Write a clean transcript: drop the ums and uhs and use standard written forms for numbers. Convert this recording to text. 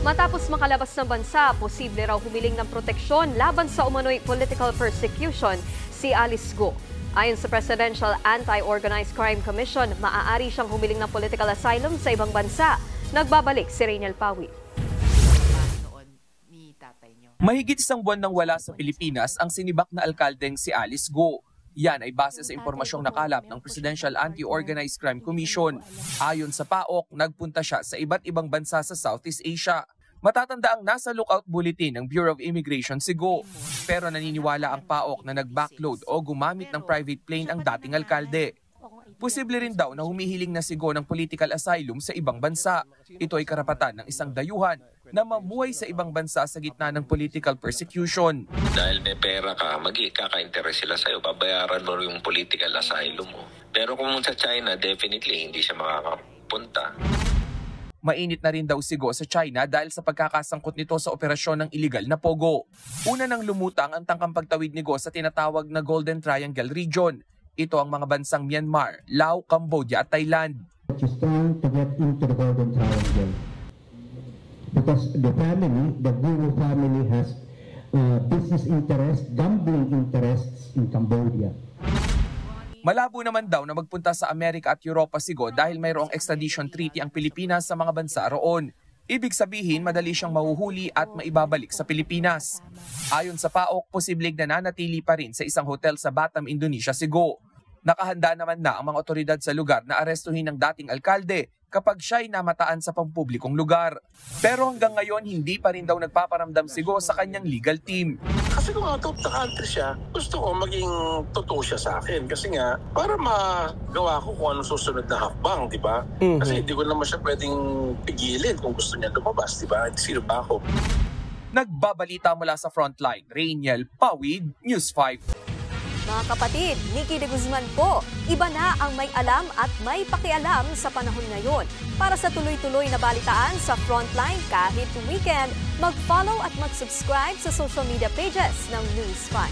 Matapos makalabas ng bansa, posible raw humiling ng proteksyon laban sa umano'y political persecution si Alice Go. Ayon sa Presidential Anti-Organized Crime Commission, maaari siyang humiling ng political asylum sa ibang bansa. Nagbabalik si Rainiel Pawi. Mahigit isang buwan nang wala sa Pilipinas ang sinibak na alkaldeng si Alice Go. Yan ay base sa impormasyong nakalap ng Presidential Anti-Organized Crime Commission. Ayon sa PAOK, nagpunta siya sa iba't ibang bansa sa Southeast Asia. Matatanda ang nasa lookout bulletin ng Bureau of Immigration si Go. Pero naniniwala ang PAOK na nag-backload o gumamit ng private plane ang dating alkalde. Posible rin daw na humihiling na si Go ng political asylum sa ibang bansa. Ito ay karapatan ng isang dayuhan na mamuhay sa ibang bansa sa gitna ng political persecution. Dahil may pera ka, kaka-interest sila sa'yo, babayaran mo yung political asylum mo. Pero kung sa China, definitely hindi siya makakapunta. Mainit na rin daw si Go sa China dahil sa pagkakasangkot nito sa operasyon ng illegal na pogo. Una nang lumutang ang tangkang pagtawid ni Go sa tinatawag na Golden Triangle region. Ito ang mga bansang Myanmar, Laos, Cambodia at Thailand. She's trying to get into the Golden Triangle because the Guru family has business interests, gambling interests in Cambodia. Malabo naman daw na magpunta sa Amerika at Europa si Go dahil mayroong extradition treaty ang Pilipinas sa mga bansa roon. Ibig sabihin, madali siyang mahuhuli at maibabalik sa Pilipinas. Ayon sa PAOK, posibleng nananatili pa rin sa isang hotel sa Batam, Indonesia si Go. Nakahanda naman na ang mga otoridad sa lugar na arestuhin ng dating alkalde kapag siya'y namataan sa pampublikong lugar. Pero hanggang ngayon, hindi pa rin daw nagpaparamdam si Go sa kanyang legal team. Kasi kung out of the country siya, gusto ko maging totoo siya sa akin. Kasi nga, para magawa ko kung anong susunod na hakbang, di ba? Kasi hindi ko naman siya pwedeng pigilin kung gusto niya lumabas, di ba? Sino ba ako? Nagbabalita mula sa Frontline, Rainiel Pawid, News 5. Mga kapatid, Nikki de Guzman po. Iba na ang may alam at may pakialam sa panahon ngayon. Para sa tuloy-tuloy na balitaan sa Frontline kahit weekend, mag-follow at mag-subscribe sa social media pages ng News 5.